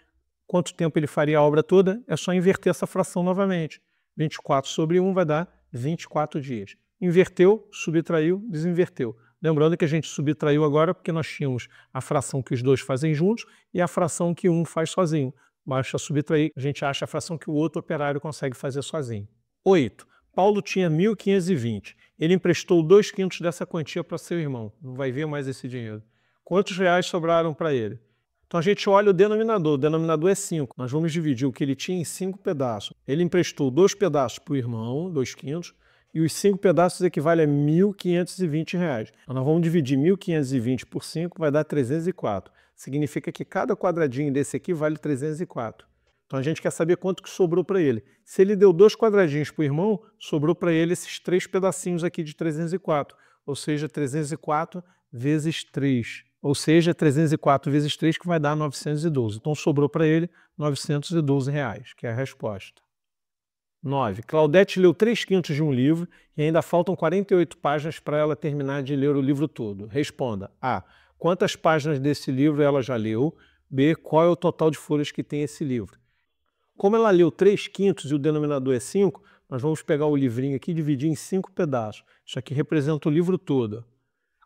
quanto tempo ele faria a obra toda? É só inverter essa fração novamente. 24 sobre 1 vai dar 24 dias. Inverteu, subtraiu, desinverteu. Lembrando que a gente subtraiu agora porque nós tínhamos a fração que os dois fazem juntos e a fração que um faz sozinho. Basta subtrair, a gente acha a fração que o outro operário consegue fazer sozinho. 8. Paulo tinha 1.520. Ele emprestou 2/5 dessa quantia para seu irmão. Não vai ver mais esse dinheiro. Quantos reais sobraram para ele? Então a gente olha o denominador é 5. Nós vamos dividir o que ele tinha em 5 pedaços. Ele emprestou 2 pedaços para o irmão, 2/5, e os 5 pedaços equivalem a R$ 1.520. Então nós vamos dividir 1.520 por 5, vai dar 304. Significa que cada quadradinho desse aqui vale 304. Então a gente quer saber quanto que sobrou para ele. Se ele deu 2 quadradinhos para o irmão, sobrou para ele esses 3 pedacinhos aqui de 304. Ou seja, 304 vezes 3. Ou seja, 304 vezes 3 que vai dar 912. Então sobrou para ele R$ 912, que é a resposta. 9. Claudete leu 3/5 de um livro e ainda faltam 48 páginas para ela terminar de ler o livro todo. Responda. A. Quantas páginas desse livro ela já leu? B. Qual é o total de folhas que tem esse livro? Como ela leu 3/5 e o denominador é 5, nós vamos pegar o livrinho aqui e dividir em 5 pedaços. Isso aqui representa o livro todo.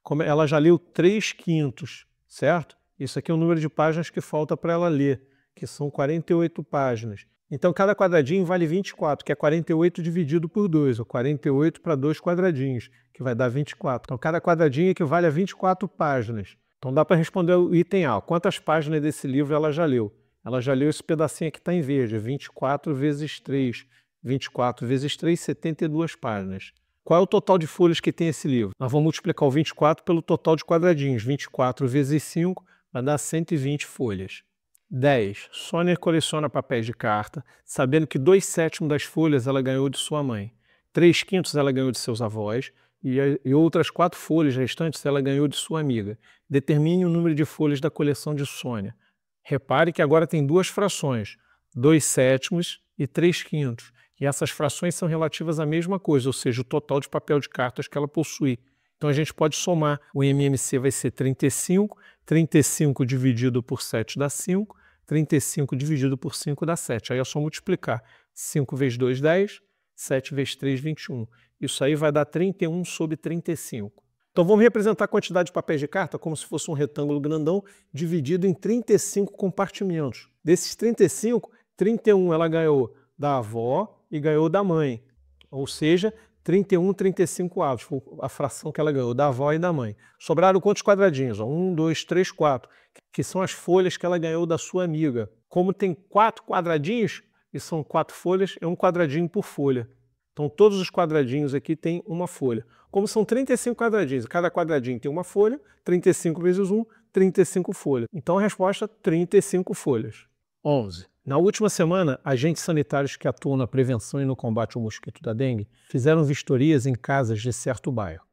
Como ela já leu 3/5, certo? Isso aqui é o número de páginas que falta para ela ler, que são 48 páginas. Então, cada quadradinho vale 24, que é 48 dividido por 2, ou 48 para 2 quadradinhos, que vai dar 24. Então, cada quadradinho equivale a 24 páginas. Então, dá para responder o item A. Quantas páginas desse livro ela já leu? Ela já leu esse pedacinho aqui que está em verde, 24 vezes 3. 24 vezes 3, 72 páginas. Qual é o total de folhas que tem esse livro? Nós vamos multiplicar o 24 pelo total de quadradinhos. 24 vezes 5 vai dar 120 folhas. 10. Sônia coleciona papéis de carta, sabendo que 2/7 das folhas ela ganhou de sua mãe. 3/5 ela ganhou de seus avós e outras 4 folhas restantes ela ganhou de sua amiga. Determine o número de folhas da coleção de Sônia. Repare que agora tem 2 frações, 2/7 e 3/5. E essas frações são relativas à mesma coisa, ou seja, o total de papel de cartas que ela possui. Então a gente pode somar, o MMC vai ser 35, 35 dividido por 7 dá 5, 35 dividido por 5 dá 7. Aí é só multiplicar. 5 vezes 2, 10, 7 vezes 3, 21. Isso aí vai dar 31 sobre 35. Então vamos representar a quantidade de papéis de carta como se fosse um retângulo grandão dividido em 35 compartimentos. Desses 35, 31 ela ganhou da avó e ganhou da mãe. Ou seja, 31, 35 avos, foi a fração que ela ganhou da avó e da mãe. Sobraram quantos quadradinhos? 1, 2, 3, 4, que são as folhas que ela ganhou da sua amiga. Como tem 4 quadradinhos, e são 4 folhas, é um quadradinho por folha. Então todos os quadradinhos aqui têm uma folha. Como são 35 quadradinhos, cada quadradinho tem uma folha, 35 vezes 1, 35 folhas. Então a resposta, 35 folhas. 11. Na última semana, agentes sanitários que atuam na prevenção e no combate ao mosquito da dengue fizeram vistorias em casas de certo bairro.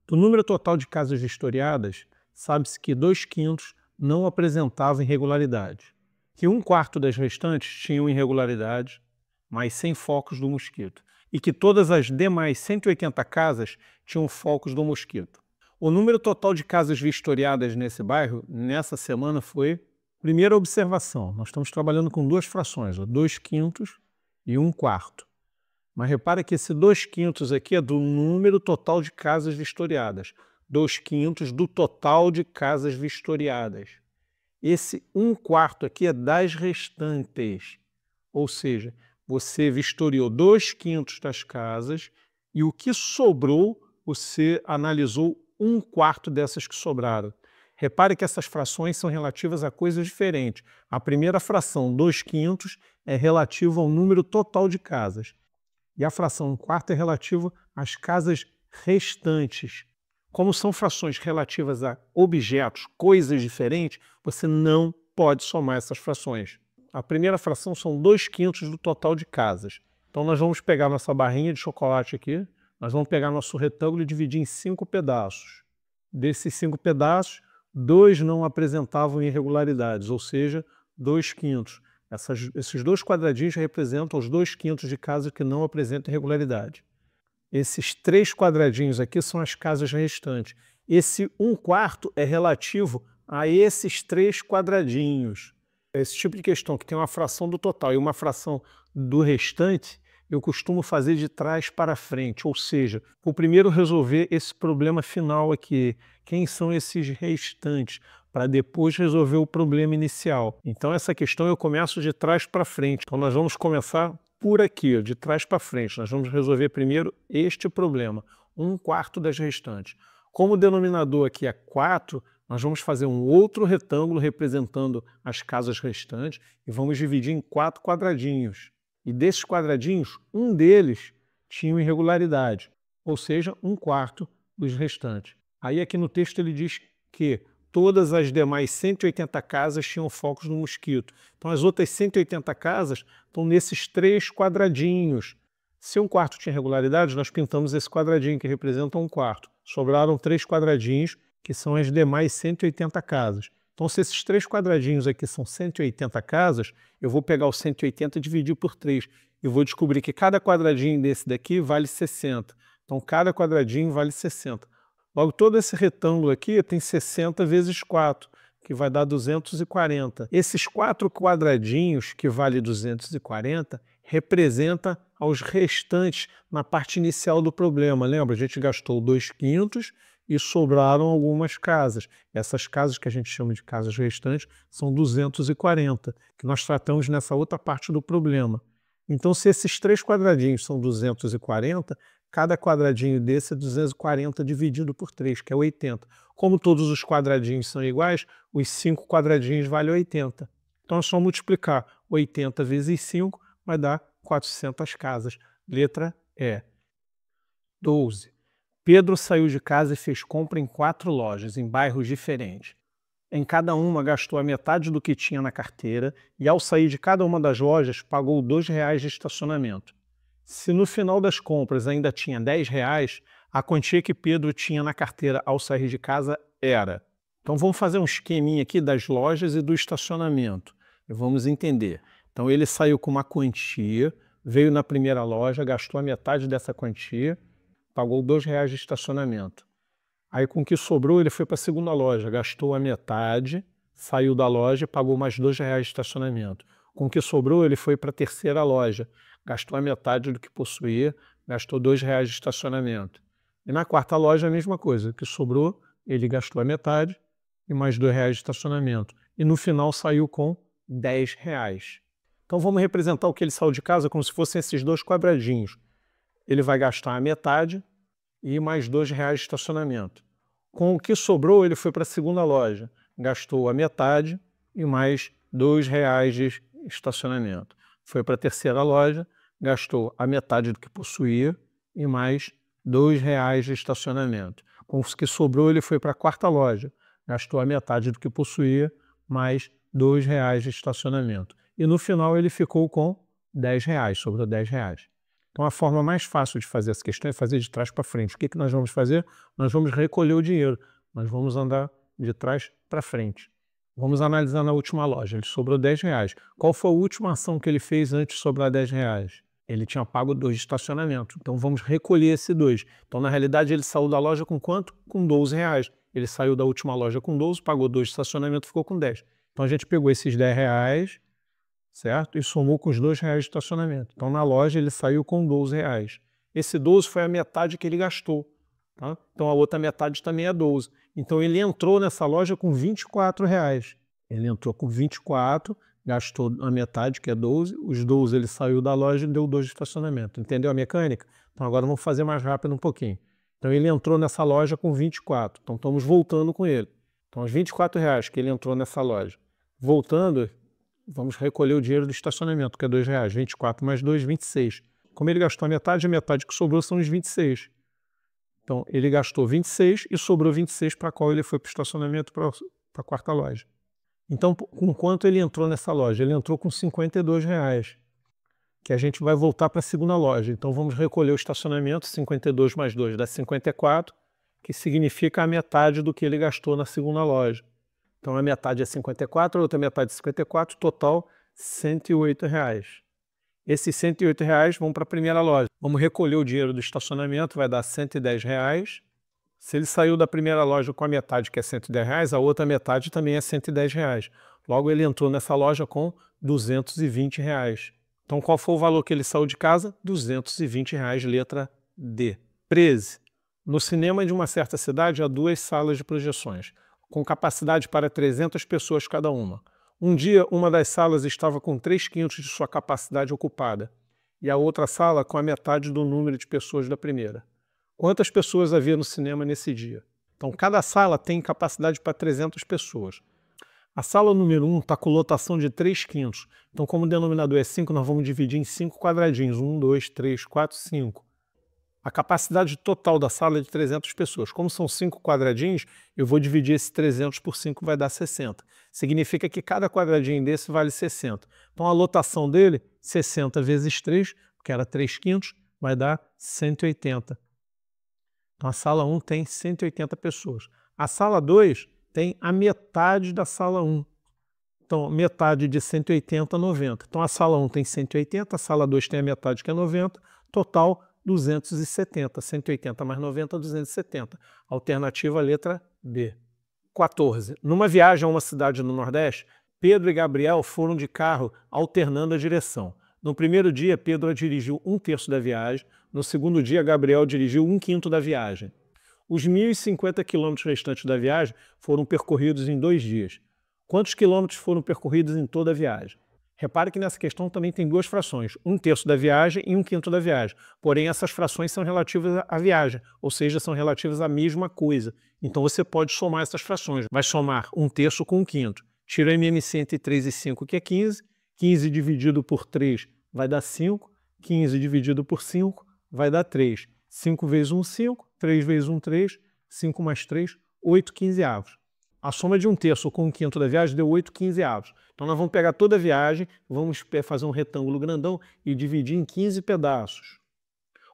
Do número total de casas vistoriadas, sabe-se que 2/5 não apresentavam irregularidades, que 1/4 das restantes tinham irregularidades, mas sem focos do mosquito, e que todas as demais 180 casas tinham focos do mosquito. O número total de casas vistoriadas nesse bairro, nessa semana, foi... Primeira observação, nós estamos trabalhando com 2 frações, 2/5 e 1/4. Mas repara que esse 2/5 aqui é do número total de casas vistoriadas. 2/5 do total de casas vistoriadas. Esse 1/4 aqui é das restantes, ou seja, você vistoriou 2/5 das casas e o que sobrou, você analisou 1/4 dessas que sobraram. Repare que essas frações são relativas a coisas diferentes. A primeira fração, 2/5, é relativa ao número total de casas. E a fração 1/4 é relativa às casas restantes. Como são frações relativas a objetos, coisas diferentes, você não pode somar essas frações. A primeira fração são 2/5 do total de casas. Então nós vamos pegar nossa barrinha de chocolate aqui, nós vamos pegar nosso retângulo e dividir em 5 pedaços. Desses 5 pedaços, 2 não apresentavam irregularidades, ou seja, 2/5. Esses 2 quadradinhos representam os 2/5 de casas que não apresentam irregularidade. Esses 3 quadradinhos aqui são as casas restantes. Esse 1/4 é relativo a esses 3 quadradinhos. Esse tipo de questão que tem uma fração do total e uma fração do restante, eu costumo fazer de trás para frente, ou seja, vou primeiro resolver esse problema final aqui. Quem são esses restantes? Para depois resolver o problema inicial. Então essa questão eu começo de trás para frente. Então nós vamos começar por aqui, de trás para frente. Nós vamos resolver primeiro este problema, 1/4 das restantes. Como o denominador aqui é 4, nós vamos fazer um outro retângulo representando as casas restantes e vamos dividir em 4 quadradinhos. E desses quadradinhos, um deles tinha irregularidade, ou seja, 1/4 dos restantes. Aí aqui no texto ele diz que todas as demais 180 casas tinham focos no mosquito. Então as outras 180 casas estão nesses 3 quadradinhos. Se 1/4 tinha irregularidade, nós pintamos esse quadradinho que representa 1/4. Sobraram 3 quadradinhos, que são as demais 180 casas. Então se esses 3 quadradinhos aqui são 180 casas, eu vou pegar o 180 e dividir por 3. E vou descobrir que cada quadradinho desse daqui vale 60. Então cada quadradinho vale 60. Logo, todo esse retângulo aqui tem 60 vezes 4, que vai dar 240. Esses 4 quadradinhos, que vale 240, representa aos restantes na parte inicial do problema. Lembra? A gente gastou 2/5 e sobraram algumas casas. Essas casas que a gente chama de casas restantes são 240, que nós tratamos nessa outra parte do problema. Então, se esses 3 quadradinhos são 240, cada quadradinho desse é 240 dividido por 3, que é 80. Como todos os quadradinhos são iguais, os 5 quadradinhos valem 80. Então é só multiplicar 80 vezes 5, vai dar 400 casas. Letra E. 12. Pedro saiu de casa e fez compra em 4 lojas, em bairros diferentes. Em cada uma gastou a metade do que tinha na carteira e, ao sair de cada uma das lojas, pagou R$2 de estacionamento. Se no final das compras ainda tinha R$10, a quantia que Pedro tinha na carteira ao sair de casa era. Então vamos fazer um esqueminha aqui das lojas e do estacionamento. E vamos entender. Então ele saiu com uma quantia, veio na primeira loja, gastou a metade dessa quantia, pagou R$2 de estacionamento. Aí com o que sobrou ele foi para a segunda loja, gastou a metade, saiu da loja e pagou mais R$2 de estacionamento. Com o que sobrou ele foi para a terceira loja, gastou a metade do que possuía, gastou R$2 de estacionamento. E na quarta loja a mesma coisa, o que sobrou ele gastou a metade e mais R$2 de estacionamento. E no final saiu com R$10. Então vamos representar o que ele saiu de casa como se fossem esses 2 quadradinhos. Ele vai gastar a metade e mais R$2 de estacionamento. Com o que sobrou ele foi para a segunda loja, gastou a metade e mais R$2 de estacionamento. Foi para a terceira loja, gastou a metade do que possuía e mais R$2 de estacionamento. Com o que sobrou ele foi para a quarta loja, gastou a metade do que possuía, mais R$2 de estacionamento. E no final ele ficou com R$10, sobrou R$10. Então a forma mais fácil de fazer essa questão é fazer de trás para frente. O que nós vamos fazer? Nós vamos recolher o dinheiro, nós vamos andar de trás para frente. Vamos analisar na última loja, ele sobrou R$10. Qual foi a última ação que ele fez antes de sobrar R$10? Ele tinha pago 2 de estacionamento, então vamos recolher esse 2. Então na realidade ele saiu da loja com quanto? Com R$12. Ele saiu da última loja com 12, pagou 2 de estacionamento, ficou com 10. Então a gente pegou esses R$10, certo? E somou com os R$2 de estacionamento. Então na loja ele saiu com R$12. Esse 12 foi a metade que ele gastou. Tá? Então a outra metade também é 12. Então ele entrou nessa loja com R$24. Ele entrou com 24, gastou a metade, que é 12. Os 12 ele saiu da loja e deu 2 de estacionamento. Entendeu a mecânica? Então agora vamos fazer mais rápido um pouquinho. Então ele entrou nessa loja com 24. Então estamos voltando com ele. Então os R$24 que ele entrou nessa loja. Voltando, vamos recolher o dinheiro do estacionamento, que é R$2. 24 mais 2, 26. Como ele gastou a metade que sobrou são os 26. Então ele gastou 26 e sobrou 26 para qual ele foi para o estacionamento para a quarta loja. Então, com quanto ele entrou nessa loja? Ele entrou com R$52, que a gente vai voltar para a segunda loja. Então vamos recolher o estacionamento, 52 mais 2 dá 54, que significa a metade do que ele gastou na segunda loja. Então a metade é 54, a outra metade é 54, total R$108. Esses R$108 vão para a primeira loja. Vamos recolher o dinheiro do estacionamento, vai dar R$110. Se ele saiu da primeira loja com a metade, que é R$110, a outra metade também é R$110. Logo, ele entrou nessa loja com R$220. Então, qual foi o valor que ele saiu de casa? R$220, letra D. 13. No cinema de uma certa cidade, há 2 salas de projeções, com capacidade para 300 pessoas cada uma. Um dia, uma das salas estava com 3/5 de sua capacidade ocupada, e a outra sala com a metade do número de pessoas da primeira. Quantas pessoas havia no cinema nesse dia? Então, cada sala tem capacidade para 300 pessoas. A sala número 1 está com lotação de 3/5. Então, como o denominador é 5, nós vamos dividir em 5 quadradinhos. 1, 2, 3, 4, 5. A capacidade total da sala é de 300 pessoas. Como são 5 quadradinhos, eu vou dividir esse 300 por 5, vai dar 60. Significa que cada quadradinho desse vale 60. Então, a lotação dele, 60 vezes 3, que era 3/5, vai dar 180. Então, a sala 1 tem 180 pessoas. A sala 2 tem a metade da sala 1. Então, metade de 180 a 90. Então, a sala 1 tem 180, a sala 2 tem a metade, que é 90. Total, 270. 180 mais 90, 270. Alternativa, letra B. 14. Numa viagem a uma cidade no Nordeste, Pedro e Gabriel foram de carro alternando a direção. No primeiro dia, Pedro dirigiu 1/3 da viagem. No segundo dia, Gabriel dirigiu 1/5 da viagem. Os 1.050 quilômetros restantes da viagem foram percorridos em 2 dias. Quantos quilômetros foram percorridos em toda a viagem? Repare que nessa questão também tem 2 frações, 1/3 da viagem e 1/5 da viagem. Porém, essas frações são relativas à viagem, ou seja, são relativas à mesma coisa. Então você pode somar essas frações. Vai somar 1/3 com 1/5. Tira o MMC entre 3 e 5, que é 15. 15 dividido por 3 vai dar 5. 15 dividido por 5 vai dar 3. 5 vezes 1, 5. 3 vezes 1, 3. 5 mais 3, 8 quinzeavos. A soma de 1/3 com 1/5 da viagem deu 8 quinzeavos. Então nós vamos pegar toda a viagem, vamos fazer um retângulo grandão e dividir em 15 pedaços.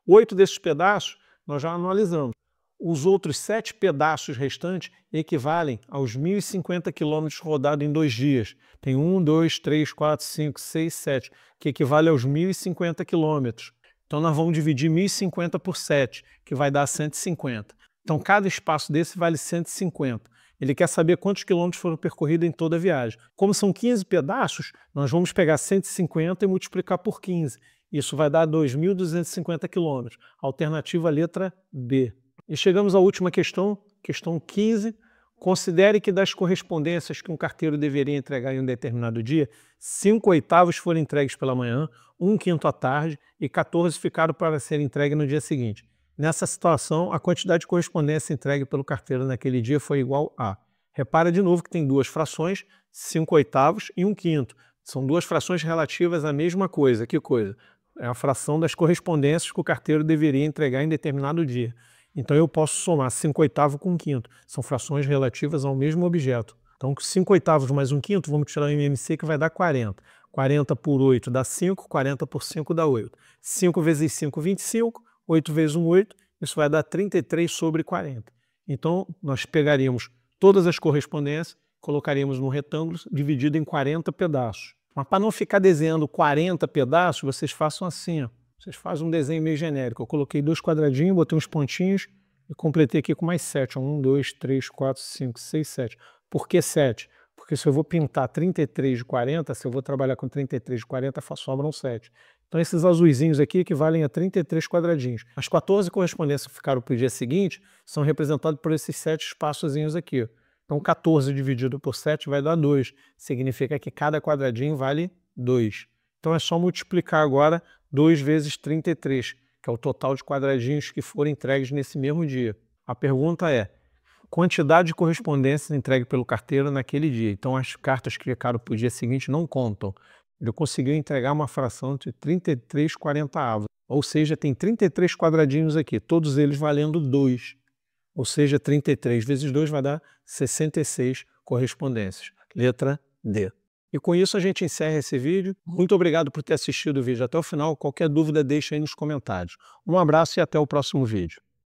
8 desses pedaços nós já analisamos. Os outros 7 pedaços restantes equivalem aos 1.050 quilômetros rodados em 2 dias. Tem 1, 2, 3, 4, 5, 6, 7, que equivale aos 1.050 quilômetros. Então nós vamos dividir 1.050 por 7, que vai dar 150. Então cada espaço desse vale 150. Ele quer saber quantos quilômetros foram percorridos em toda a viagem. Como são 15 pedaços, nós vamos pegar 150 e multiplicar por 15. Isso vai dar 2.250 quilômetros. Alternativa, letra B. E chegamos à última questão, questão 15. Considere que das correspondências que um carteiro deveria entregar em um determinado dia, 5/8 foram entregues pela manhã, 1/5 à tarde e 14 ficaram para ser entregue no dia seguinte. Nessa situação, a quantidade de correspondência entregue pelo carteiro naquele dia foi igual a... Repara de novo que tem 2 frações, 5/8 e 1/5. São 2 frações relativas à mesma coisa. Que coisa? É a fração das correspondências que o carteiro deveria entregar em determinado dia. Então eu posso somar 5/8 com 1/5. São frações relativas ao mesmo objeto. Então 5/8 mais 1/5, vamos tirar o MMC que vai dar 40. 40 por 8 dá 5, 40 por 5 dá 8. 5 vezes 5, 25. 8 vezes 1, 8, isso vai dar 33 sobre 40. Então, nós pegaríamos todas as correspondências, colocaríamos num retângulo dividido em 40 pedaços. Mas para não ficar desenhando 40 pedaços, vocês façam assim, ó. Vocês fazem um desenho meio genérico. Eu coloquei 2 quadradinhos, botei uns pontinhos e completei aqui com mais 7. 1, 2, 3, 4, 5, 6, 7. Por que 7? Porque se eu vou pintar 33 de 40, se eu vou trabalhar com 33 de 40, sobram 7. Então esses azuizinhos aqui equivalem a 33 quadradinhos. As 14 correspondências que ficaram para o dia seguinte são representadas por esses 7 espaçozinhos aqui. Então 14 dividido por 7 vai dar 2, significa que cada quadradinho vale 2. Então é só multiplicar agora 2 vezes 33, que é o total de quadradinhos que foram entregues nesse mesmo dia. A pergunta é, quantidade de correspondências entregue pelo carteiro naquele dia. Então as cartas que ficaram para o dia seguinte não contam. Ele conseguiu entregar uma fração de 33/40, ou seja, tem 33 quadradinhos aqui, todos eles valendo 2. Ou seja, 33 vezes 2 vai dar 66 correspondências. Letra D. E com isso a gente encerra esse vídeo. Muito obrigado por ter assistido o vídeo até o final. Qualquer dúvida deixa aí nos comentários. Um abraço e até o próximo vídeo.